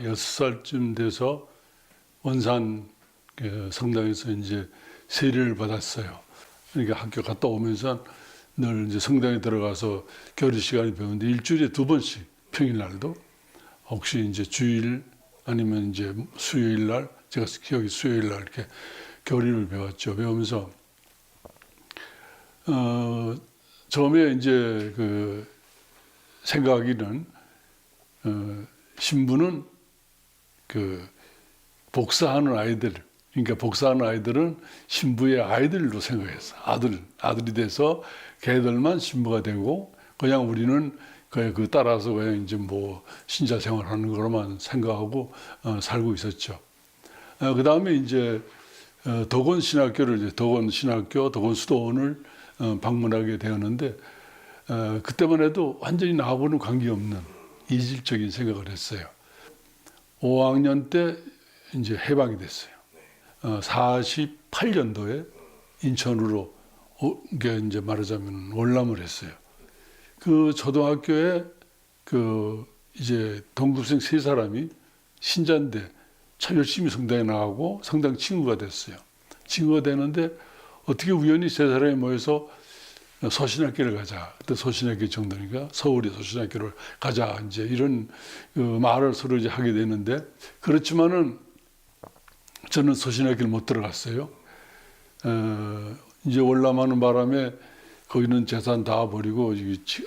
6살쯤 돼서 원산 그 성당에서 이제 세례를 받았어요. 그러니까 학교 갔다 오면서 늘 이제 성당에 들어가서 교리 시간을 배우는데 일주일에 2번씩 평일날도 혹시 이제 주일 아니면 이제 수요일 날 제가 기억이 수요일 날 이렇게 교리를 배웠죠. 배우면서 처음에 이제 그 생각하기는 신부는 그 복사하는 아이들, 그러니까 복사하는 아이들은 신부의 아이들로 생각했어. 아들이 돼서 걔들만 신부가 되고 그냥 우리는 그냥 그 따라서 그냥 이제 뭐 신자 생활하는 거로만 생각하고 살고 있었죠. 그 다음에 이제 덕원 신학교를 덕원 수도원을 방문하게 되었는데 그때만 해도 완전히 나하고는 관계없는 이질적인 생각을 했어요. 5학년 때 이제 해방이 됐어요. 48년도에 인천으로 이제 말하자면 월남을 했어요. 그 초등학교에 그 이제 동급생 3사람이 신자인데 참 열심히 성당에 나가고 성당 친구가 됐어요. 친구가 되는데 어떻게 우연히 3사람이 모여서 서신학교를 가자. 그때 서신학교 정도니까 서울의 서신학교를 가자. 이제 이런 그 말을 서로 이제 하게 되는데 그렇지만은 저는 서신학교를 못 들어갔어요. 이제 월남하는 바람에 거기는 재산 다 버리고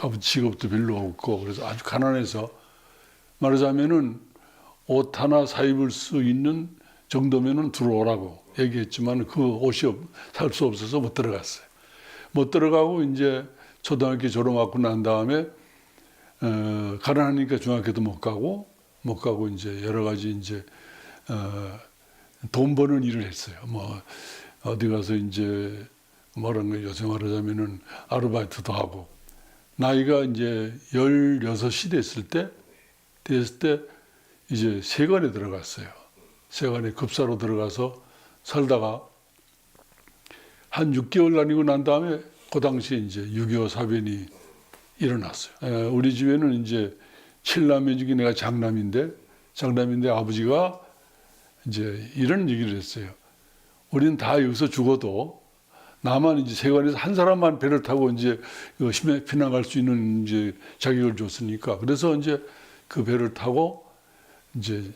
아버지 직업도 별로 없고 그래서 아주 가난해서 말하자면은 옷 하나 사 입을 수 있는 정도면은 들어오라고 얘기했지만 그 옷이 살 수 없어서 못 들어갔어요. 못 들어가고 이제 초등학교 졸업하고 난 다음에 가난하니까 중학교도 못 가고 이제 여러 가지 이제 돈 버는 일을 했어요. 뭐 어디 가서 이제 뭐라는 거 요새 말하자면은 아르바이트도 하고 나이가 이제 16이 됐을 때 이제 세관에 들어갔어요. 세관에 급사로 들어가서 살다가 한 6개월 다니고 난 다음에 그 당시에 이제 6.25 사변이 일어났어요. 우리 집에는 이제 7남매 중에 내가 장남인데 아버지가 이제 이런 얘기를 했어요. 우리는 다 여기서 죽어도 나만 이제 세관에서 한 사람만 배를 타고 이제 피난 갈 수 있는 이제 자격을 줬으니까 그래서 이제 그 배를 타고 이제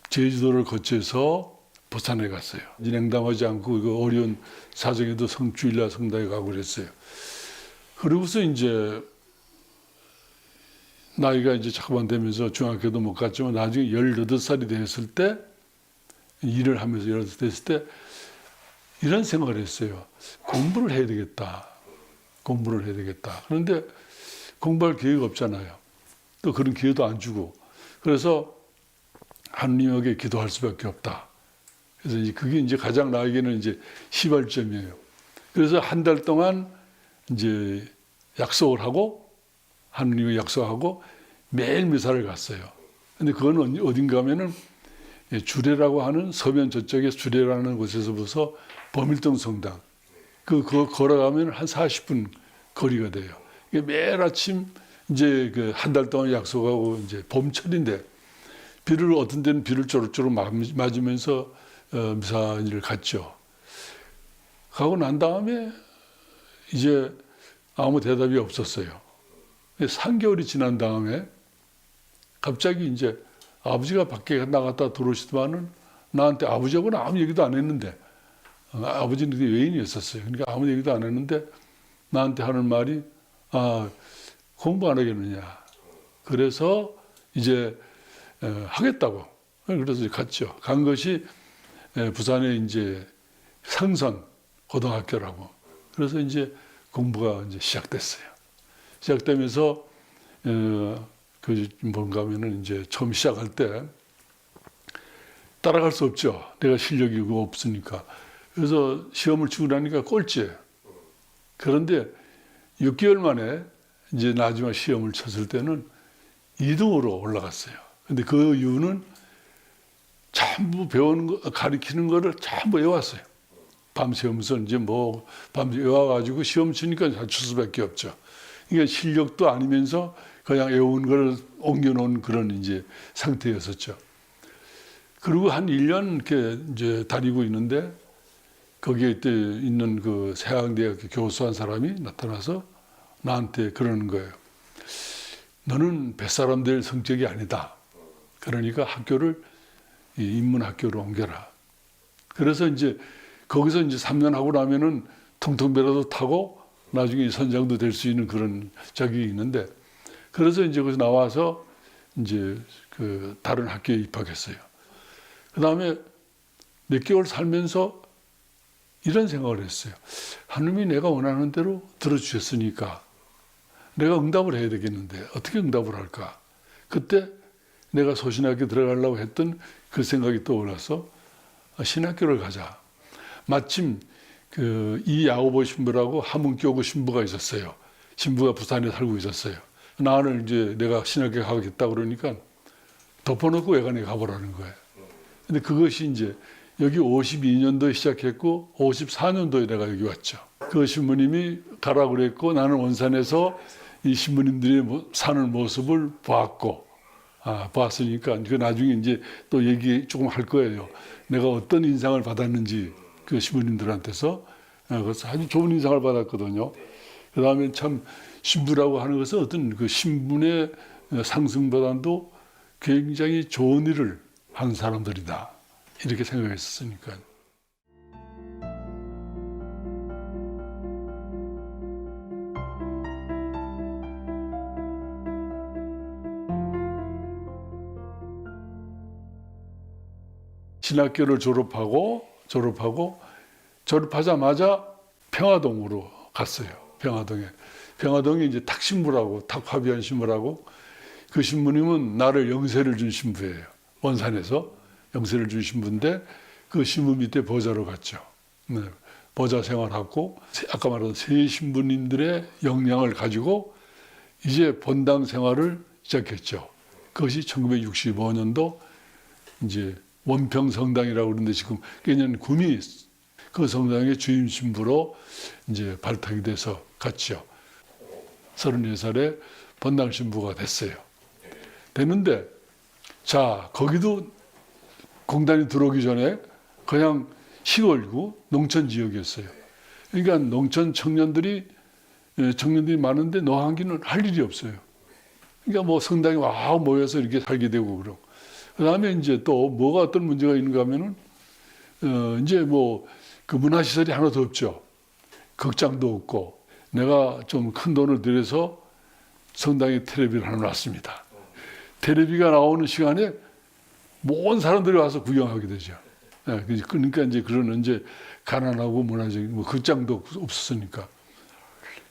제주도를 거쳐서 부산에 갔어요. 냉담하지 않고 그 어려운 사정에도 주일날 성당에 가고 그랬어요. 그러고서 이제 나이가 이제 자꾸만 되면서 중학교도 못 갔지만 나중에 18살이 됐을 때 일을 하면서 18살 됐을 때 이런 생각을 했어요. 공부를 해야 되겠다. 그런데 공부할 기회가 없잖아요. 또 그런 기회도 안 주고. 그래서 하느님에게 기도할 수밖에 없다. 그래서 이제 그게 이제 가장 나에게는 이제 시발점이에요. 그래서 한 달 동안 이제 약속을 하고 하느님과 약속하고 매일 미사를 갔어요. 근데 그건 어딘가 하면은 주례라고 하는 서면 저쪽에 주례라는 곳에서부터 범일동 성당 그거 걸어가면 한 40분 거리가 돼요. 매일 아침 이제 그 한 달 동안 약속하고 이제 봄철인데 어떤 때는 비를 쪼록쪼록 맞으면서 미사일을 갔죠. 가고 난 다음에 이제 아무 대답이 없었어요. 3개월이 지난 다음에 갑자기 이제 아버지가 밖에 나갔다 들어오시더만은 나한테 아버지하고는 아무 얘기도 안 했는데 아버지는 외인이었었어요. 그러니까 아무 얘기도 안 했는데 나한테 하는 말이 공부 안 하겠느냐. 그래서 이제 하겠다고. 그래서 갔죠. 간 것이 부산에 이제 상선 고등학교라고. 그래서 이제 공부가 이제 시작됐어요. 시작되면서 그 뭔가 하면은 이제 처음 시작할 때 따라갈 수 없죠. 내가 실력이 없으니까. 그래서 시험을 치고 나니까 꼴찌예요. 그런데 6개월 만에 이제 마지막 시험을 쳤을 때는 2등으로 올라갔어요. 근데 그 이유는 전부 배우는 거, 가르치는 거를 전부 외웠어요. 밤새우면서 이제 밤새 외워가지고 시험 치니까 잘 칠 수밖에 없죠. 그러니까 실력도 아니면서 그냥 외운 걸 옮겨놓은 그런 이제 상태였었죠. 그리고 한 1년 이렇게 이제 다니고 있는데 거기에 이때 있는 그 세항대학교 교수 한 사람이 나타나서 나한테 그러는 거예요. 너는 뱃사람 될 성격이 아니다. 그러니까 학교를 인문학교로 옮겨라. 그래서 이제 거기서 이제 3년 하고 나면은 통통배라도 타고 나중에 선장도 될 수 있는 그런 자격이 있는데, 그래서 이제 거기서 나와서 이제 그 다른 학교에 입학했어요. 그 다음에 몇 개월 살면서 이런 생각을 했어요. 하느님이 내가 원하는 대로 들어주셨으니까 내가 응답을 해야 되겠는데 어떻게 응답을 할까? 그때 내가 소신학교 들어가려고 했던 그 생각이 떠올라서 신학교를 가자. 마침 그 이야오보 신부라고 하문교구 신부가 있었어요. 신부가 부산에 살고 있었어요. 나를 이제 내가 신학교 가겠다 그러니까 덮어놓고 외관에 가보라는 거예요. 근데 그것이 이제 여기 52년도에 시작했고 54년도에 내가 여기 왔죠. 그 신부님이 가라 그랬고 나는 원산에서 이 신부님들이 사는 모습을 보았고, 보았으니까 그 나중에 이제 또 얘기 조금 할 거예요. 내가 어떤 인상을 받았는지 그 신부님들한테서. 그래서 아주 좋은 인상을 받았거든요. 그 다음에 참 신부라고 하는 것은 어떤 그 신분의 상승보다도 굉장히 좋은 일을 한 사람들이다. 이렇게 생각했었으니까. 신학교를 졸업하자마자 평화동으로 갔어요. 평화동에 이제 탁신부라고, 탁화비안 신부라고, 그 신부님은 나를 영세를 준 신부예요. 원산에서 영세를 준 신부인데 그 신부 밑에 보좌로 갔죠. 네. 보좌 생활하고 아까 말한 세 신부님들의 역량을 가지고 이제 본당 생활을 시작했죠. 그것이 1965년도 이제 원평 성당이라고 그러는데 지금 깨년 구미 그 성당의 주임 신부로 이제 발탁이 돼서 갔죠. 34살에 본당 신부가 됐어요. 됐는데 자, 거기도 공단이 들어오기 전에 그냥 시골이고 농촌 지역이었어요. 그러니까 농촌 청년들이 많은데 노한기는 할 일이 없어요. 그러니까 뭐 성당에 와 모여서 이렇게 살게 되고 그러고. 그 다음에 이제 또 뭐가 어떤 문제가 있는가 하면은, 이제 뭐 그 문화시설이 하나도 없죠. 극장도 없고, 내가 좀 큰 돈을 들여서 성당에 텔레비를 하나 놨습니다. 텔레비가 나오는 시간에 모든 사람들이 와서 구경하게 되죠. 그러니까 이제 그런 이제 가난하고 문화적인 뭐 극장도 없었으니까.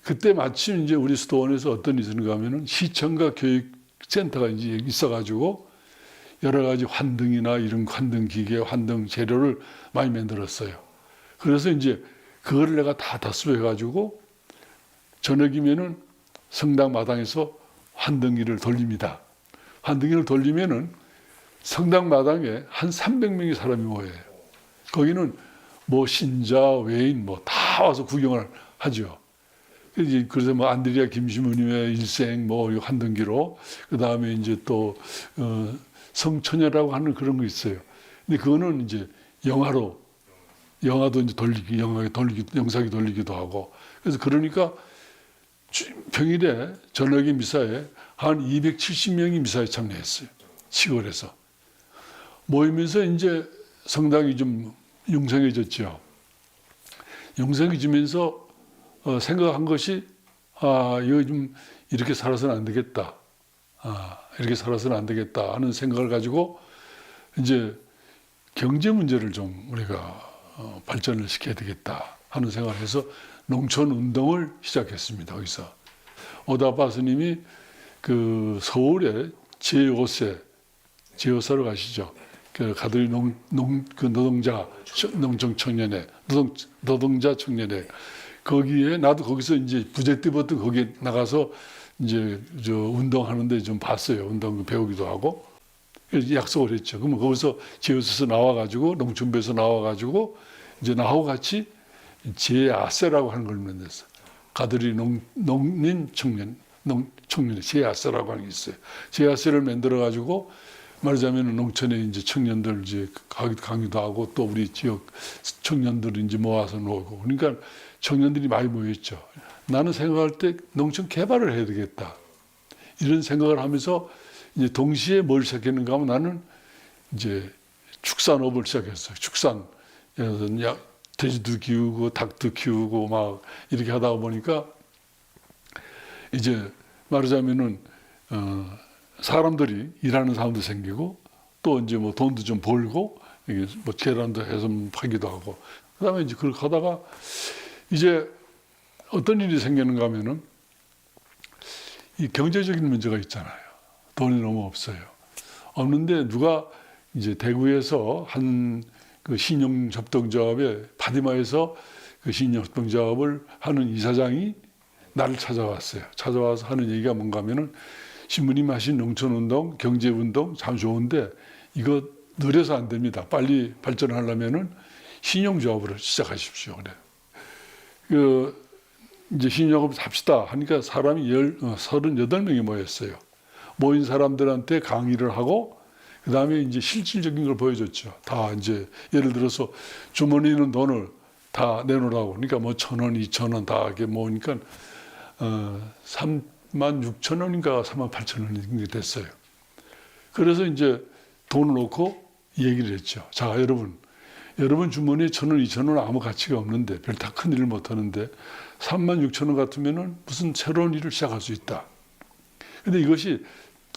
그때 마침 이제 우리 수도원에서 어떤 일이 있었는가 하면은 시청과 교육센터가 이제 있어가지고 여러 가지 환등이나 이런 환등 기계, 환등 재료를 많이 만들었어요. 그래서 이제 그거를 내가 다 다습해가지고 저녁이면은 성당 마당에서 환등기를 돌립니다. 환등기를 돌리면은 성당 마당에 한 300명의 사람이 모여요. 거기는 뭐 신자, 외인 뭐 다 와서 구경을 하죠. 그래서 뭐 안드레아 김시무님의 일생 뭐 환등기로, 그 다음에 이제 또 성처녀라고 하는 그런 거 있어요. 근데 그거는 이제 영화도 이제 영상이 돌리기도 하고. 그래서 그러니까 평일에 저녁에 미사에 한 270명이 미사에 참여했어요. 시골에서. 모이면서 이제 성당이 좀 융성해졌죠. 융성해지면서 생각한 것이, 이거 좀 이렇게 살아서는 안 되겠다. 이렇게 살아서는 안 되겠다 하는 생각을 가지고 이제 경제 문제를 좀 우리가 발전을 시켜야 되겠다 하는 생각을 해서 농촌 운동을 시작했습니다. 거기서 오다파 스님이 그 서울에 제5세로 가시죠. 그 가들이 농촌 청년회, 노동자 청년회. 거기에 나도 거기서 이제 부재 때부터 거기에 나가서 이제 저 운동하는데 좀 봤어요. 운동 배우기도 하고. 약속을 했죠. 그러면 거기서 제5세에서 나와가지고 농촌부에서 나와가지고 이제 나하고 같이 제아세라고 하는 걸 만들었어요. 가들이 농민 청년, 청년의 제아세라고 하는 게 있어요. 제아세를 만들어가지고 말하자면 농촌에 이제 청년들 이제 강의도 하고 또 우리 지역 청년들 이제 모아서 놀고 그러니까 청년들이 많이 모였죠. 나는 생각할 때 농촌 개발을 해야 되겠다. 이런 생각을 하면서 이제 동시에 뭘 시작했는가 하면 나는 이제 축산업을 시작했어요. 축산. 예를 들어서 돼지도 키우고 닭도 키우고 막 이렇게 하다 보니까 이제 말하자면은 사람들이 일하는 사람도 생기고 또 이제 뭐 돈도 좀 벌고 이게 뭐 계란도 해서 파기도 하고 그다음에 이제 그렇게 하다가 이제 어떤 일이 생기는가 하면은 이 경제적인 문제가 있잖아요. 돈이 너무 없어요. 없는데 누가 이제 대구에서 한 그 신용협동조합에 파디마에서 그 신용협동조합을 하는 이사장이 나를 찾아왔어요. 찾아와서 하는 얘기가 뭔가 하면은 신부님 하신 농촌운동, 경제운동 참 좋은데 이거 느려서 안 됩니다. 빨리 발전하려면은 신용조합을 시작하십시오. 그래. 이제 신용조합을 합시다 하니까 사람이 38명이 모였어요. 모인 사람들한테 강의를 하고 그 다음에 이제 실질적인 걸 보여줬죠. 다 이제 예를 들어서 주머니는 돈을 다 내놓으라고. 그러니까 뭐 1,000원, 2,000원 다 이렇게 모으니까 36,000원인가 38,000원이 됐어요. 그래서 이제 돈을 놓고 얘기를 했죠. 자, 여러분 주머니에 1,000원, 2,000원 아무 가치가 없는데 별 다 큰 일을 못 하는데 36,000원 같으면은 무슨 새로운 일을 시작할 수 있다. 근데 이것이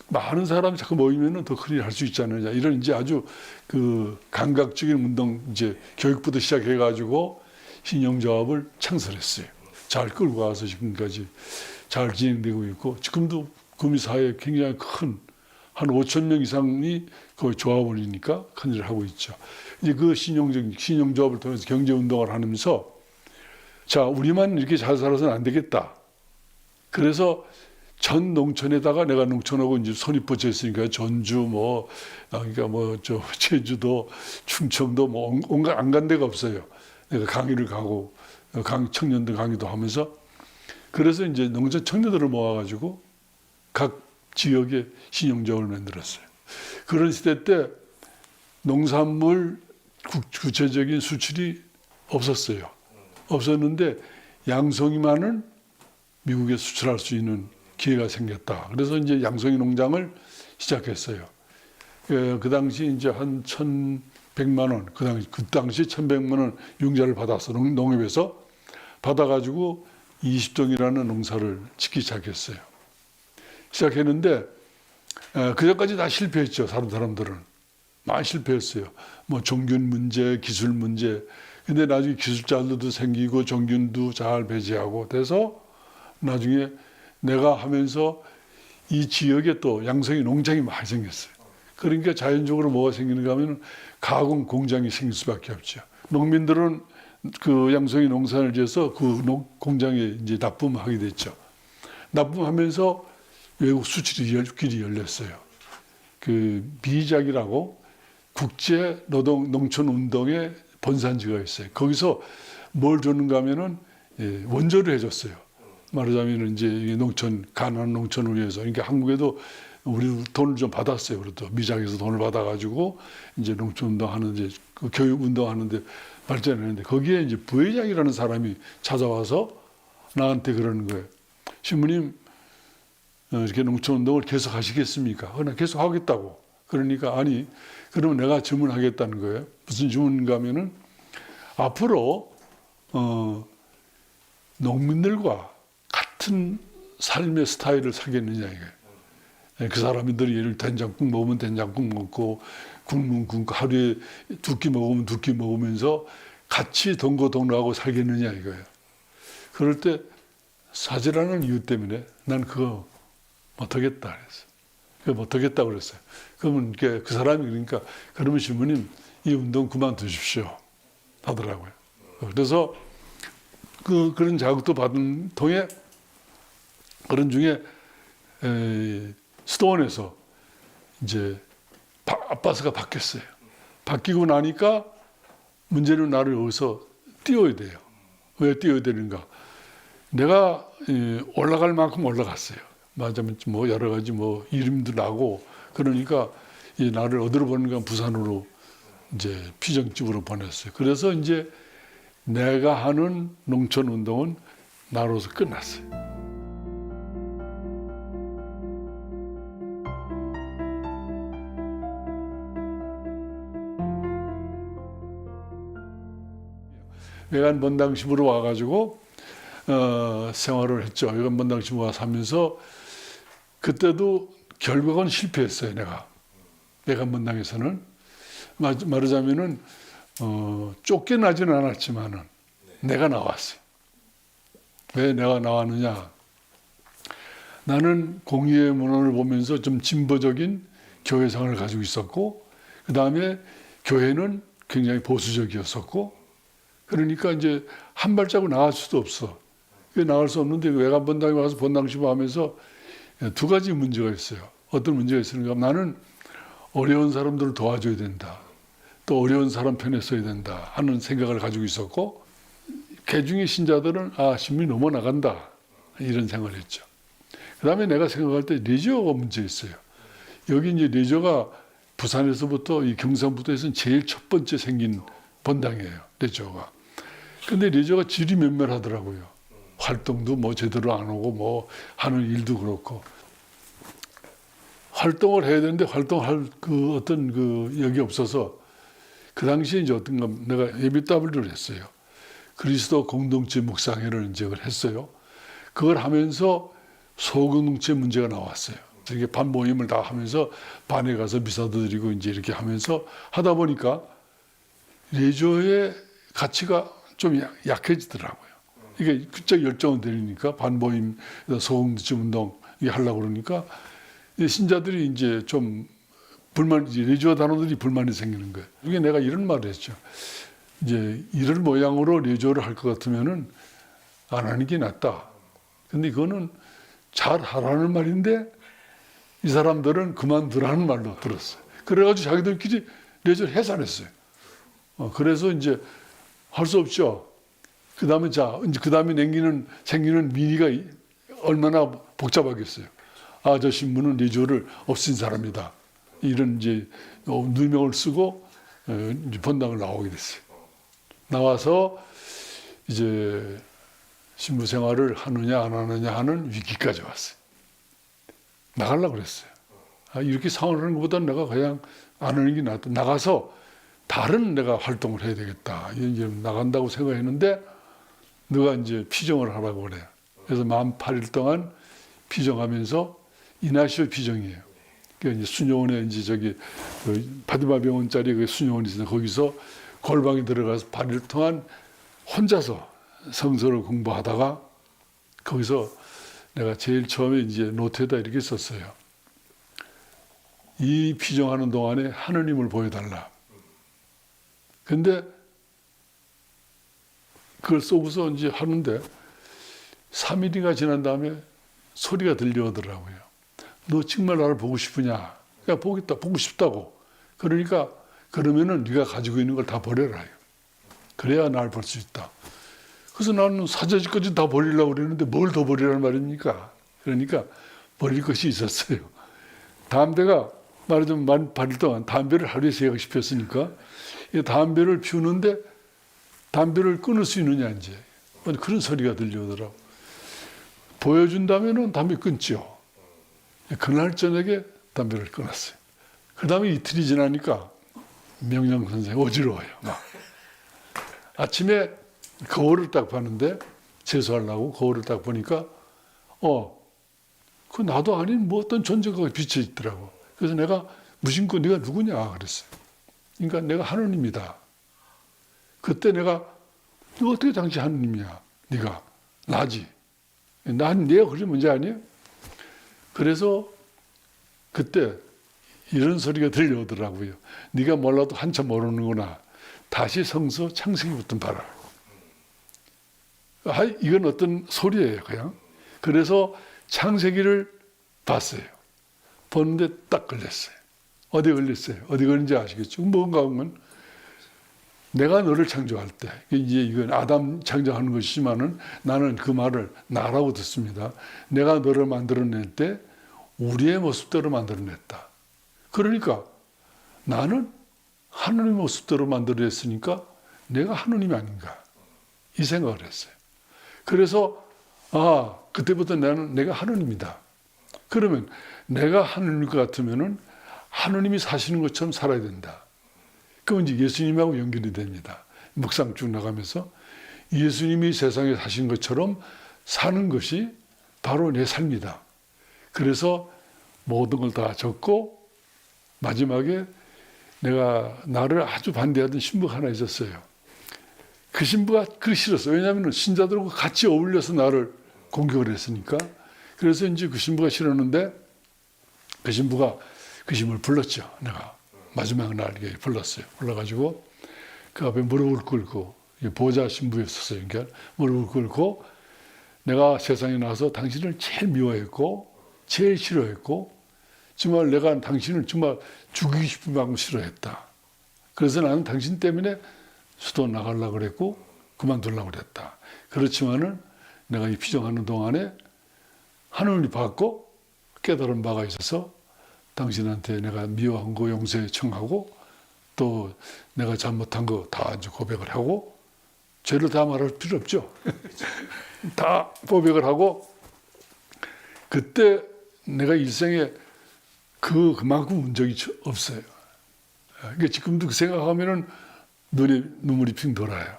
많은 사람이 자꾸 모이면은 더 큰 일을 할 수 있잖아요. 이런 이제 아주 그 감각적인 운동 이제 교육부터 시작해가지고 신용조합을 창설했어요. 잘 끌고 와서 지금까지 잘 진행되고 있고 지금도 구미사회에 굉장히 큰 한 5,000명 이상이 거의 조합원이니까 큰 일을 하고 있죠. 이제 그 신용조합을 통해서 경제운동을 하면서 자, 우리만 이렇게 잘 살아서는 안 되겠다. 그래서 전 농촌에다가 내가 농촌하고 이제 손이 뻗쳐 있으니까 전주 그러니까 제주도, 충청도 온갖 안 간 데가 없어요. 내가 강의를 가고 청년들 강의도 하면서 그래서 이제 농촌 청년들을 모아가지고 각 지역에 신용조합을 만들었어요. 그런 시대 때 농산물 구체적인 수출이 없었어요. 없었는데 양송이만은 미국에 수출할 수 있는 기회가 생겼다. 그래서 이제 양송이 농장을 시작했어요. 그 당시 이제 한 1,100만 원, 그 당시 1,100만 원 융자를 받았어. 농협에서 받아가지고 20종이라는 농사를 짓기 시작했어요. 시작했는데 그전까지 다 실패했죠. 사람들은 많이 실패했어요. 뭐 종균 문제, 기술 문제. 근데 나중에 기술자들도 생기고 종균도 잘 배제하고 돼서 나중에 내가 하면서 이 지역에 또 양성이 농장이 많이 생겼어요. 그러니까 자연적으로 뭐가 생기는가 하면 가공 공장이 생길 수밖에 없죠. 농민들은 그 양성이 농산을 지어서 그 공장에 이제 납품하게 됐죠. 납품하면서 외국 수출이 길이 열렸어요. 그 미작이라고 국제 노동 농촌 운동의 본산지가 있어요. 거기서 뭘 줬는가 하면은 원조를 해줬어요. 말하자면 이제 가난한 농촌을 위해서. 그러니까 한국에도 우리 돈을 좀 받았어요. 그래도 미작에서 돈을 받아가지고 이제 농촌 운동하는데 그 교육 운동하는데 발전했는데 거기에 이제 부회장이라는 사람이 찾아와서 나한테 그러는 거예요. 신부님 이렇게 농촌 운동을 계속 하시겠습니까? 나 계속 하겠다고. 그러니까 아니 그러면 내가 질문하겠다는 거예요. 무슨 질문인가 하면은 앞으로 농민들과 같은 삶의 스타일을 살겠느냐 이거예요. 그 사람들이 예를 된장국 먹으면 된장국 먹고 굶으면 굶고 하루에 2끼 먹으면 2끼 먹으면서 같이 동거동락하고 살겠느냐 이거예요. 그럴 때 사죄라는 이유 때문에 난 그거 못하겠다 그랬어요. 그거 못하겠다고 그랬어요. 그러면 그 사람이 그러니까 그러면 신부님 이 운동 그만두십시오 하더라고요. 그래서 그런 자극도 받은 통에 그런 중에 수도원에서 이제 아빠스가 바뀌었어요. 바뀌고 나니까 문제는 나를 여기서 띄워야 돼요. 왜 띄워야 되는가? 내가 올라갈 만큼 올라갔어요. 맞아면 뭐 여러 가지 뭐 이름도 나고 그러니까 이 나를 어디로 보는가 부산으로 이제 피정집으로 보냈어요. 그래서 이제 내가 하는 농촌 운동은 나로서 끝났어요. 외관 본당심으로 와가지고 생활을 했죠. 외관 본당심 와서 하면서 그때도 결국은 실패했어요. 내가 외관 본당에서는 말하자면은 쫓겨나지는 않았지만은 내가 나왔어요. 왜 내가 나왔느냐? 나는 공의의 문헌을 보면서 좀 진보적인 교회상을 가지고 있었고, 그 다음에 교회는 굉장히 보수적이었었고, 그러니까 이제 한 발자국 나갈 수도 없어. 나갈 수 없는데 외관 본당에 와서 본당시보 하면서 두 가지 문제가 있어요. 어떤 문제가 있으니까 나는 어려운 사람들을 도와줘야 된다. 또 어려운 사람 편에 서야 된다 하는 생각을 가지고 있었고, 개중의 신자들은 신분이 넘어나간다 이런 생각을 했죠. 그 다음에 내가 생각할 때 레저가 문제 있어요. 여기 이제 레저가 부산에서부터 이 경상북도에서는 제일 첫 번째 생긴 본당이에요. 레저가. 근데 레저가 질이 면밀하더라고요. 활동도 뭐 제대로 안 하고 뭐 하는 일도 그렇고. 활동을 해야 되는데 활동할 그 어떤 그 여기 없어서 그 당시에 이제 어떤가 내가 예비W를 했어요. 그리스도 공동체 묵상회를 이제 했어요. 그걸 하면서 소공동체 문제가 나왔어요. 이렇게 반 모임을 다 하면서 반에 가서 미사도 드리고 이제 이렇게 하면서 하다 보니까 레저의 가치가 좀 약해지더라고요. 이게 그쪽 열정은 들리니까 반 모임, 소공동체 운동 이게 하려고 그러니까 신자들이 이제 좀 레저 단원들이 불만이 생기는 거예요. 이게 내가 이런 말을 했죠. 이제 이런 모양으로 레저를 할 것 같으면은 안 하는 게 낫다. 근데 이거는 잘 하라는 말인데 이 사람들은 그만두라는 말로 들었어요. 그래가지고 자기들끼리 레저를 해산했어요. 그래서 이제 할 수 없죠. 그 다음에 이제 그 다음에 생기는 민의가 얼마나 복잡하겠어요. 저 신부는 레저를 없앤 사람이다. 이런 이제 누명을 쓰고 이제 본당을 나오게 됐어요. 나와서 이제 신부 생활을 하느냐 안 하느냐 하는 위기까지 왔어요. 나가려고 그랬어요. 이렇게 상황을 하는 것보다는 내가 그냥 안 하는 게 낫다. 나가서 다른 내가 활동을 해야 되겠다. 이제 나간다고 생각했는데 누가 이제 피정을 하라고 그래요. 그래서 만 8일 동안 피정하면서 이나시오 피정이에요. 그러니까 이제 수녀원에 이제 저기 파티마 병원짜리 그 수녀원이 있어요. 거기서 골방에 들어가서 8일 동안 혼자서 성서를 공부하다가 거기서 내가 제일 처음에 이제 노트에다 이렇게 썼어요. 이 피정하는 동안에 하느님을 보여달라. 근데 그걸 쏘고서 이제 하는데 3일이가 지난 다음에 소리가 들려오더라고요. 너 정말 나를 보고 싶으냐? 야, 보고 싶다고. 그러니까 그러면은 네가 가지고 있는 걸 다 버려라. 그래야 날 볼 수 있다. 그래서 나는 사제지까지 다 버리려고 그랬는데 뭘 더 버리라는 말입니까? 그러니까 버릴 것이 있었어요. 담배가 말하자면 만 8일 동안 담배를 하루에 3개씩 폈으니까 이 담배를 피우는데 담배를 끊을 수 있느냐 이제 그런 소리가 들려오더라고. 보여준다면은 담배 끊죠. 그날 저녁에 담배를 끊었어요. 그 다음에 이틀이 지나니까 명령 선생 어지러워요. 막. 아침에 거울을 딱 봤는데 세수하려고 거울을 딱 보니까 그 나도 아닌 뭐 어떤 존재가 비쳐 있더라고. 그래서 내가 무심코 네가 누구냐 그랬어요. 그러니까 내가 하느님이다. 그때 내가 너 어떻게 당시 하느님이야? 네가 나지. 내가 그게 문제 아니에요? 그래서 그때 이런 소리가 들려오더라고요. 네가 몰라도 한참 모르는구나. 다시 성서 창세기부터 봐라. 이건 어떤 소리예요, 그냥. 그래서 창세기를 봤어요. 보는데 딱 걸렸어요. 어디 걸렸어요? 어디 걸린지 아시겠죠? 뭔가 하면 내가 너를 창조할 때, 이제 이건 아담 창조하는 것이지만은 나는 그 말을 나라고 듣습니다. 내가 너를 만들어낼 때 우리의 모습대로 만들어냈다. 그러니까 나는 하나님의 모습대로 만들어졌으니까 내가 하나님이 아닌가 이 생각을 했어요. 그래서 그때부터 내가 하나님이다. 그러면 내가 하나님 같으면은 하나님이 사시는 것처럼 살아야 된다. 그럼 이제 예수님하고 연결이 됩니다. 묵상 쭉 나가면서 예수님이 세상에 사신 것처럼 사는 것이 바로 내 삶이다. 그래서 모든 걸 다 적고 마지막에 내가 나를 아주 반대하던 신부가 하나 있었어요. 그 신부가 그렇게 싫었어요. 왜냐하면 신자들과 같이 어울려서 나를 공격을 했으니까. 그래서 이제 그 신부가 싫었는데 그 신부가 그 신부를 불렀죠. 내가 마지막 날 불렀어요. 불러가지고 그 앞에 무릎을 꿇고 보좌 신부였었어요. 그러니까 무릎을 꿇고 내가 세상에 나와서 당신을 제일 미워했고 제일 싫어했고 정말 내가 당신을 정말 죽이고 싶을 만큼 싫어했다. 그래서 나는 당신 때문에 수도 나가려고 그랬고 그만두려고 그랬다. 그렇지만은 내가 이 피정하는 동안에 하늘이 받고 깨달은 바가 있어서 당신한테 내가 미워한 거 용서에 청하고 또 내가 잘못한 거 다 이제 고백을 하고 죄를 다 말할 필요 없죠. 다 고백을 하고 그때 내가 일생에 그만큼 운 적이 없어요. 그러니까 지금도 그 생각하면은 눈에 눈물이 핑 돌아요.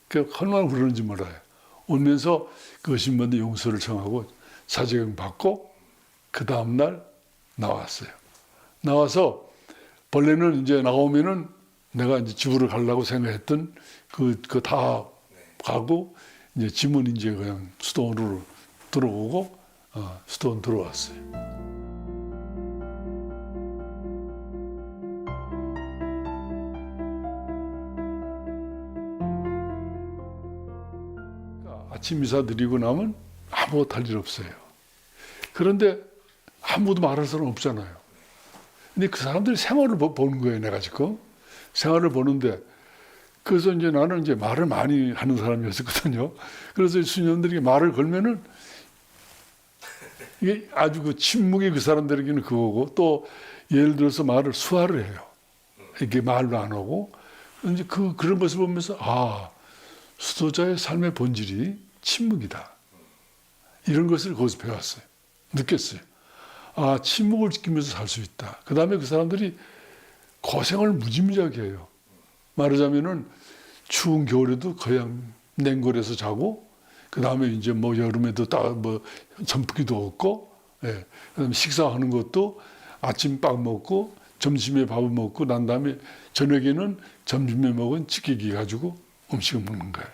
그러니까 얼마나 그러는지 몰라요. 오면서 그 신부한테 용서를 청하고 사제경 받고 그 다음날 나왔어요. 나와서 본래는 이제 나오면은 내가 이제 집으로 가려고 생각했던 그 다 가고 이제 짐은 이제 그냥 수도원으로 들어오고 수도원 들어왔어요. 아침 미사 드리고 나면 아무것도 할 일 없어요. 그런데 아무도 말할 사람 없잖아요. 근데 그 사람들이 생활을 보는 거예요, 내가 지금. 생활을 보는데, 그래서 이제 나는 이제 말을 많이 하는 사람이었거든요. 그래서 수녀들이 말을 걸면은, 이게 아주 그 침묵이 그 사람들에게는 그거고, 또 예를 들어서 말을 수화를 해요. 이렇게 말로 안 하고. 이제 그런 것을 보면서, 수도자의 삶의 본질이 침묵이다. 이런 것을 거기서 배웠어요. 느꼈어요. 침묵을 지키면서 살 수 있다. 그 다음에 그 사람들이 고생을 무지무지하게 해요. 말하자면은 추운 겨울에도 그냥 냉골에서 자고, 그 다음에 이제 뭐 여름에도 선풍기도 없고, 예. 그 다음에 식사하는 것도 아침 빵 먹고, 점심에 밥을 먹고, 난 다음에 저녁에는 점심에 먹은 찌개기 가지고 음식을 먹는 거예요.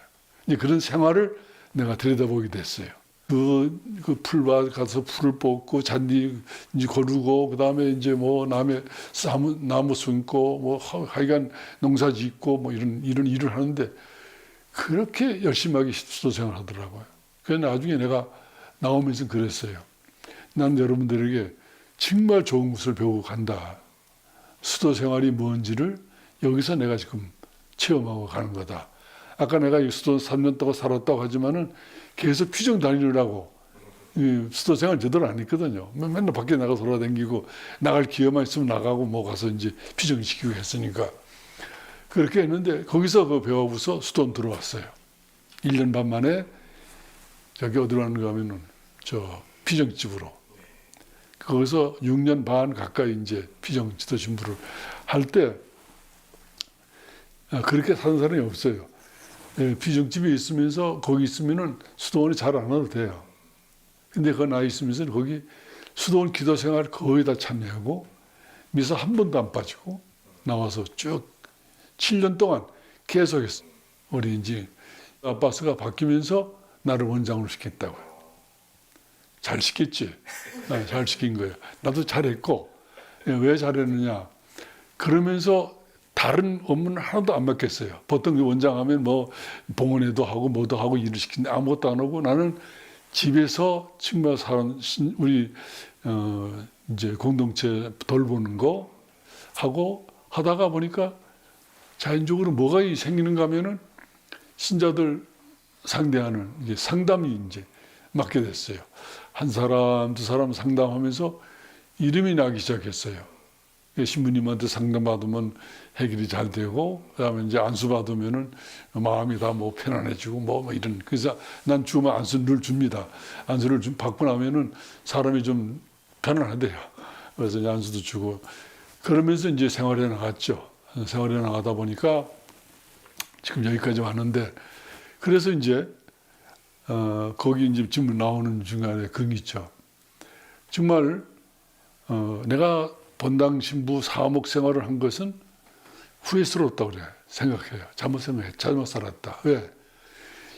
이제 그런 생활을 내가 들여다보게 됐어요. 그 풀밭 가서 풀을 뽑고 잔디 이제 거르고 그다음에 이제 뭐 나무 심고 뭐 하여간 농사 짓고 뭐 이런 일을 하는데 그렇게 열심하게 수도 생활하더라고요. 그래서 나중에 내가 나오면서 그랬어요. 난 여러분들에게 정말 좋은 것을 배우고 간다. 수도 생활이 뭔지를 여기서 내가 지금 체험하고 가는 거다. 아까 내가 수도 3년 동안 살았다고 하지만은 계속 피정 다니느라고 수도 생활 제대로 안 했거든요. 맨날 밖에 나가 돌아다니고 나갈 기회만 있으면 나가고 뭐 가서 이제 피정시키고 했으니까 그렇게 했는데 거기서 그 배워서 수도원 들어왔어요. 1년 반 만에 여기 어디로 가는가 하면은 저 피정집으로 거기서 6년 반 가까이 이제 피정 지도 신부를 할 때 그렇게 사는 사람이 없어요. 피정집에 있으면서 거기 있으면은 수도원이 잘 안 와도 돼요. 근데 그 나이 있으면서 거기 수도원 기도 생활 거의 다 참여하고 미사 한 번도 안 빠지고 나와서 쭉 7년 동안 계속했어요. 우리 이제 아빠스가 바뀌면서 나를 원장으로 시켰다고요. 잘 시켰지. 잘 시킨 거예요. 나도 잘했고 왜 잘했느냐. 그러면서 다른 업무는 하나도 안 맡겼어요. 보통 원장하면 뭐 봉헌회도 하고 뭐도 하고 일을 시키는데 아무것도 안 하고 나는 집에서 정말 우리 이제 공동체 돌보는 거 하고 하다가 보니까 자연적으로 뭐가 생기는가 하면은 신자들 상대하는 이제 상담이 이제 맡게 됐어요. 한 사람 두 사람 상담하면서 이름이 나기 시작했어요. 신부님한테 상담받으면 해결이 잘 되고, 그다음에 이제 안수 받으면은 마음이 다 뭐 편안해지고 뭐 이런. 그래서 난 주면 안수 늘 줍니다. 안수를 받고 나면은 사람이 좀 편안하대요. 그래서 이제 안수도 주고 그러면서 이제 생활해 나갔죠. 생활해 나가다 보니까 지금 여기까지 왔는데, 그래서 이제 거기 이제 지금 나오는 중간에 그런 게 있죠. 정말 내가 본당 신부 사목 생활을 한 것은 후회스럽다고 그래 생각해요. 잘못 생각해, 잘못 살았다. 왜?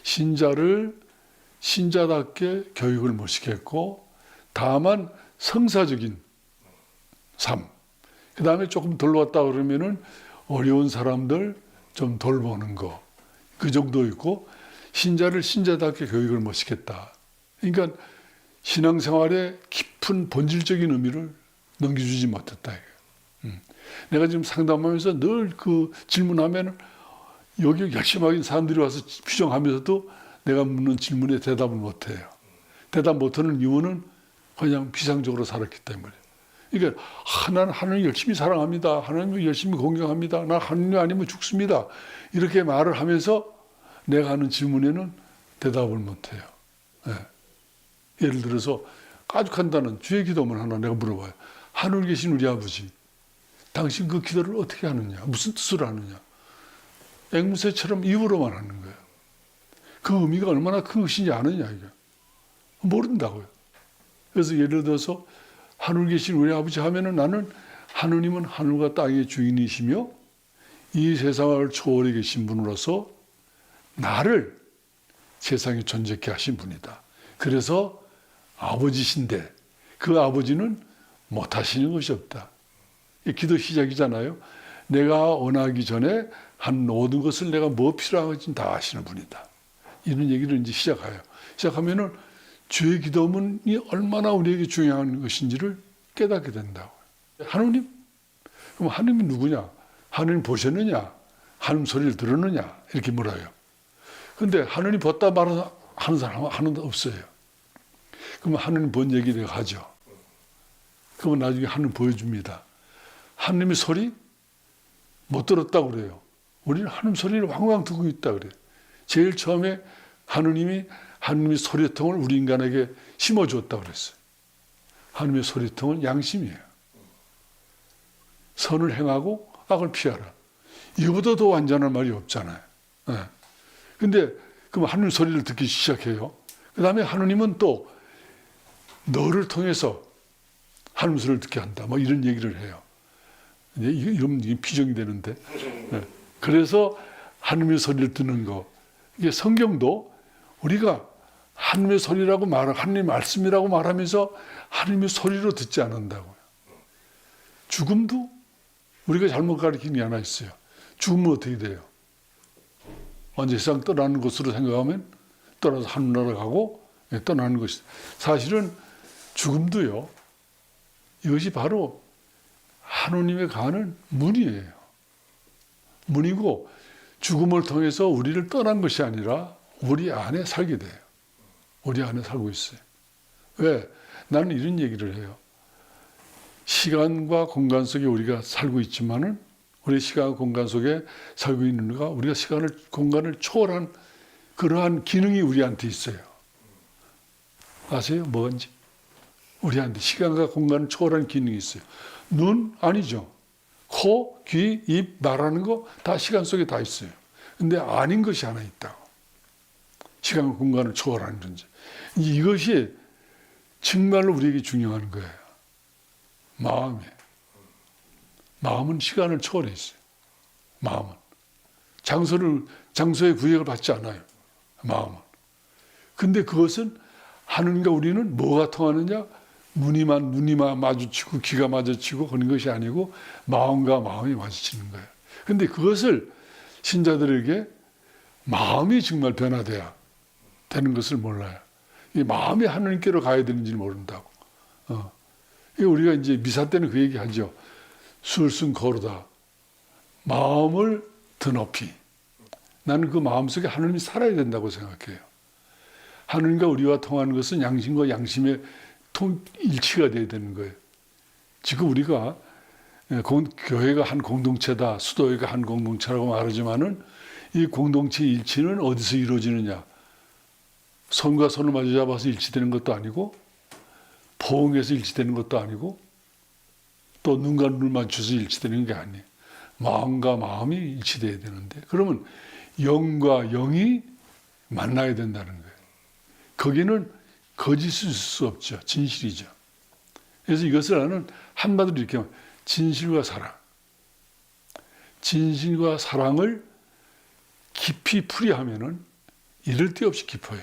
신자를 신자답게 교육을 못 시켰고, 다만 성사적인 삶. 그 다음에 조금 덜 왔다 그러면은 어려운 사람들 좀 돌보는 거, 그 정도 있고, 신자를 신자답게 교육을 못 시켰다. 그러니까 신앙생활의 깊은 본질적인 의미를 넘겨주지 못했다. 내가 지금 상담하면서 늘 그 질문하면 여기 열심히 하긴 사람들이 와서 규정하면서도 내가 묻는 질문에 대답을 못해요. 대답 못하는 이유는 그냥 비상적으로 살았기 때문에. 그러니까 나는 하나님 열심히 사랑합니다. 하나님을 열심히 공경합니다. 나 하나님 아니면 죽습니다. 이렇게 말을 하면서 내가 하는 질문에는 대답을 못해요. 네. 예를 들어서 아주 간단한 주의 기도만 하나 내가 물어봐요. 하늘에 계신 우리 아버지, 당신 그 기도를 어떻게 하느냐? 무슨 뜻으로 하느냐? 앵무새처럼 입으로만 하는 거예요. 그 의미가 얼마나 큰 것인지 아느냐, 이게. 모른다고요. 그래서 예를 들어서 하늘에 계신 우리 아버지 하면은 나는 하느님은 하늘과 땅의 주인이시며 이 세상을 초월해 계신 분으로서 나를 세상에 존재케 하신 분이다. 그래서 아버지신데 그 아버지는 못하시는 것이 없다. 기도 시작이잖아요. 내가 원하기 전에 한 모든 것을 내가 뭐 필요한지 다 아시는 분이다. 이런 얘기를 이제 시작해요. 시작하면은 주의 기도문이 얼마나 우리에게 중요한 것인지를 깨닫게 된다고. 하느님? 그럼 하느님이 누구냐? 하느님 보셨느냐? 하느님 소리를 들었느냐? 이렇게 물어요. 근데 하느님 봤다 말하는 사람은 하나도 없어요. 그러면 하느님 본 얘기 내가 하죠. 그러면 나중에 하느님 보여줍니다. 하느님의 소리 못 들었다고 그래요. 우리는 하느님 소리를 왕왕 듣고 있다 그래요. 제일 처음에 하느님이 소리통을 우리 인간에게 심어주었다고 그랬어요. 하느님의 소리통은 양심이에요. 선을 행하고 악을 피하라. 이거보다 더 완전한 말이 없잖아요. 네. 근데 그럼 하느님 소리를 듣기 시작해요. 그 다음에 하느님은 또 너를 통해서 하느님 소리를 듣게 한다. 뭐 이런 얘기를 해요. 이러면 이게 비정이 되는데. 네. 그래서 하느님의 소리를 듣는 거. 이게 성경도 우리가 하느님의 소리라고 하느님의 말씀이라고 말하면서 하느님의 소리로 듣지 않는다고요. 죽음도 우리가 잘못 가르치는 게 하나 있어요. 죽으면 어떻게 돼요? 언제 세상 떠나는 것으로 생각하면 떠나서 하늘나라 가고 떠나는 것이. 사실은 죽음도요. 이것이 바로 하느님의 가는 문이에요. 문이고 죽음을 통해서 우리를 떠난 것이 아니라 우리 안에 살게 돼요. 우리 안에 살고 있어요. 왜? 나는 이런 얘기를 해요. 시간과 공간 속에 우리가 살고 있지만은 우리 시간 공간 속에 살고 있는 우리가 시간을 공간을 초월한 그러한 기능이 우리한테 있어요. 아세요? 뭔지? 우리한테 시간과 공간을 초월한 기능이 있어요. 눈 아니죠. 코, 귀, 입, 말하는 거 다 시간 속에 다 있어요. 근데 아닌 것이 하나 있다고. 시간과 공간을 초월하는 존재. 이것이 정말로 우리에게 중요한 거예요. 마음은 시간을 초월해 있어요. 마음은. 장소의 구역을 받지 않아요. 마음은. 근데 그것은 하느님과 우리는 뭐가 통하느냐? 눈이 마주치고 귀가 마주치고 그런 것이 아니고 마음과 마음이 마주치는 거예요. 근데 그것을 신자들에게 마음이 정말 변화돼야 되는 것을 몰라요. 이 마음이 하느님께로 가야 되는지 모른다고. 우리가 이제 미사 때는 그 얘기 하죠. 술승 거르다. 마음을 더 높이. 나는 그 마음속에 하느님이 살아야 된다고 생각해요. 하느님과 우리와 통하는 것은 양심과 양심의 일치가 돼야 되는 거예요. 지금 우리가 교회가 한 공동체다, 수도회가 한 공동체라고 말하지만은 이 공동체 일치는 어디서 이루어지느냐? 손과 손을 마주 잡아서 일치되는 것도 아니고, 포옹해서 일치되는 것도 아니고, 또 눈과 눈을 맞춰서 일치되는 게 아니에요. 마음과 마음이 일치돼야 되는데, 그러면 영과 영이 만나야 된다는 거예요. 거기는 거짓일 수 없죠. 진실이죠. 그래서 이것을 나는 한마디로 이렇게 하면 진실과 사랑. 진실과 사랑을 깊이 풀이하면은 이를 데 없이 깊어요.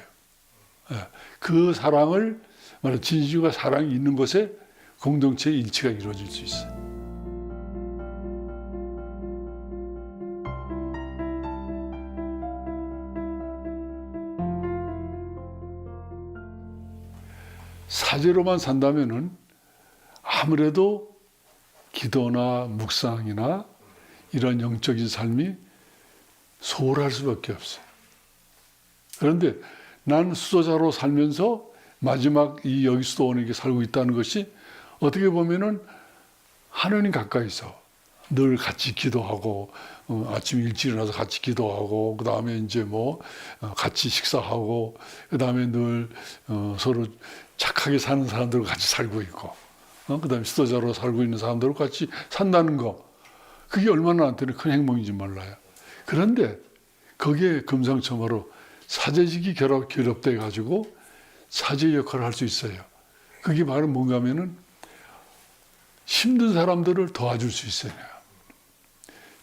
그 사랑을 말하는 진실과 사랑이 있는 곳에 공동체의 일치가 이루어질 수 있어요. 사제로만 산다면은 아무래도 기도나 묵상이나 이런 영적인 삶이 소홀할 수밖에 없어요. 그런데 난 수도자로 살면서 마지막 이 여기 수도원에게 살고 있다는 것이 어떻게 보면은 하나님 가까이서 늘 같이 기도하고 아침 일찍 일어나서 같이 기도하고 그 다음에 이제 뭐 같이 식사하고 그 다음에 늘 서로 착하게 사는 사람들과 같이 살고 있고 그 다음에 수도자로 살고 있는 사람들과 같이 산다는 거 그게 얼마나 나한테는 큰 행복인지 몰라요. 그런데 거기에 금상첨화로 사제직이 결합돼 가지고 사제 역할을 할 수 있어요. 그게 바로 뭔가 하면은 힘든 사람들을 도와줄 수 있어요.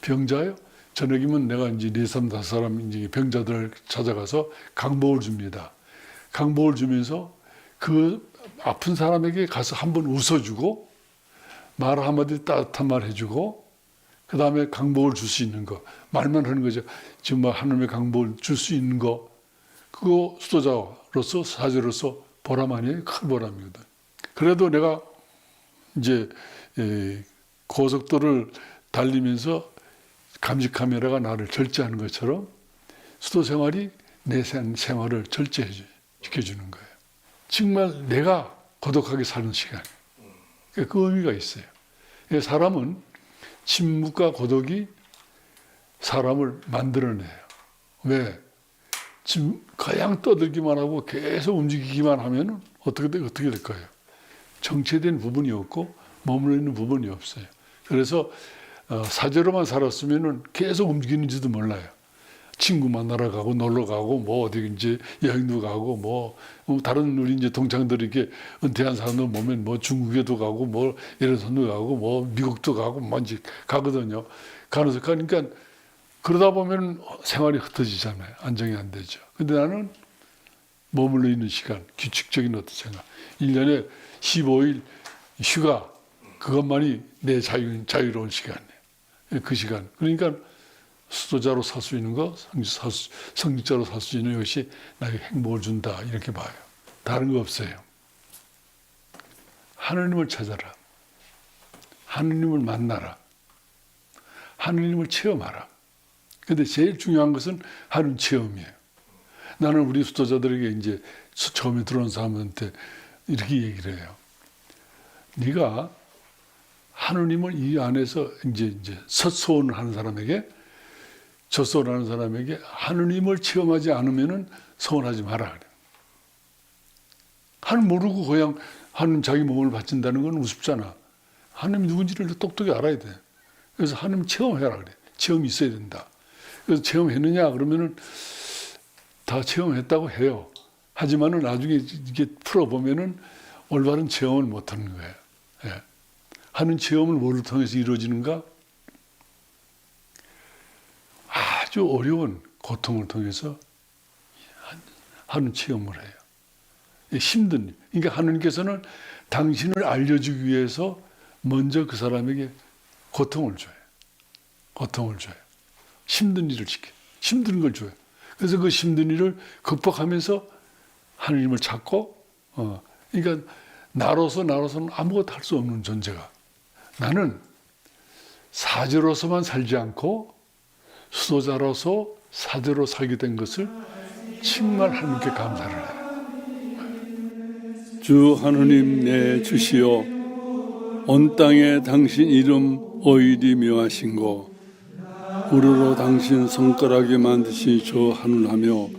병자요? 저녁이면 내가 이제 4-5사람 이제 병자들 찾아가서 강복을 줍니다. 강복을 주면서 그 아픈 사람에게 가서 한번 웃어주고 말 한마디 따뜻한 말 해주고 그 다음에 강복을 줄 수 있는 거 말만 하는 거죠. 정말 하나님의 강복을 줄 수 있는 거 그거 수도자로서 사제로서 보람 아니에요? 큰 보람이거든. 그래도 내가 이제 고속도로를 달리면서 감시 카메라가 나를 절제하는 것처럼 수도 생활이 내 생활을 절제해 지켜주는 거예요. 정말 내가 고독하게 사는 시간. 그 의미가 있어요. 사람은 침묵과 고독이 사람을 만들어내요. 왜? 지금 그냥 떠들기만 하고 계속 움직이기만 하면 어떻게 될까요? 정체된 부분이 없고 머물러 있는 부분이 없어요. 그래서 사제로만 살았으면 계속 움직이는지도 몰라요. 친구 만나러 가고 놀러 가고 뭐 어디 이제 여행도 가고 뭐 다른 우리 이제 동창들이 이렇게 은퇴한 사람들 보면 뭐 중국에도 가고 뭐 이런 데도 가고 뭐 미국도 가고 뭐 이제 가거든요. 그러니까 그러다 보면 생활이 흩어지잖아요. 안정이 안 되죠. 근데 나는 머물러 있는 시간, 규칙적인 어떤 생각. 1년에 15일 휴가, 그것만이 내 자유로운 시간이에요. 그 시간. 그러니까 수도자로 살 수 있는 거, 성직자로 살 수 있는 것이 나에게 행복을 준다. 이렇게 봐요. 다른 거 없어요. 하느님을 찾아라. 하느님을 만나라. 하느님을 체험하라. 근데 제일 중요한 것은 하는 체험이에요. 나는 우리 수도자들에게 이제 처음에 들어온 사람한테 이렇게 얘기를 해요. 네가 하느님을 이 안에서 이제 섭소원을 하는 사람에게 젖소원하는 사람에게 하느님을 체험하지 않으면은 서운하지 마라 그래. 하느님 모르고 그냥 하느님 자기 몸을 바친다는 건 우습잖아. 하느님 누군지를 똑똑히 알아야 돼. 그래서 하느님 체험해라 그래. 체험이 있어야 된다. 그래서 체험했느냐 그러면은 다 체험했다고 해요. 하지만은 나중에 이게 풀어보면은 올바른 체험을 못하는 거예요. 예. 하는 체험을 뭐를 통해서 이루어지는가? 아주 어려운 고통을 통해서 하는 체험을 해요. 힘든. 그러니까 하느님께서는 당신을 알려주기 위해서 먼저 그 사람에게 고통을 줘요. 고통을 줘요. 힘든 일을 시켜요. 힘든 걸 줘요. 그래서 그 힘든 일을 극복하면서 하느님을 찾고, 그러니까 나로서는 아무것도 할 수 없는 존재가. 나는 사제로서만 살지 않고 수도자로서 사제로 살게 된 것을 정말 하나님께 감사를 해요. 주 하느님 내 주시오 온 땅에 당신 이름 오일이 묘하신고 우러러 당신 손가락에 만드신 저 하늘하며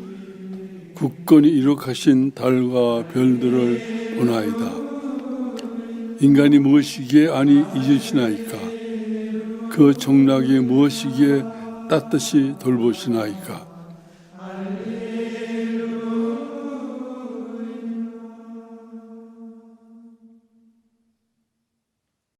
굳건히 이룩하신 달과 별들을 보나이다. 인간이 무엇이기에 아니 잊으시나이까? 그 종락이 무엇이기에 따뜻이 돌보시나이까?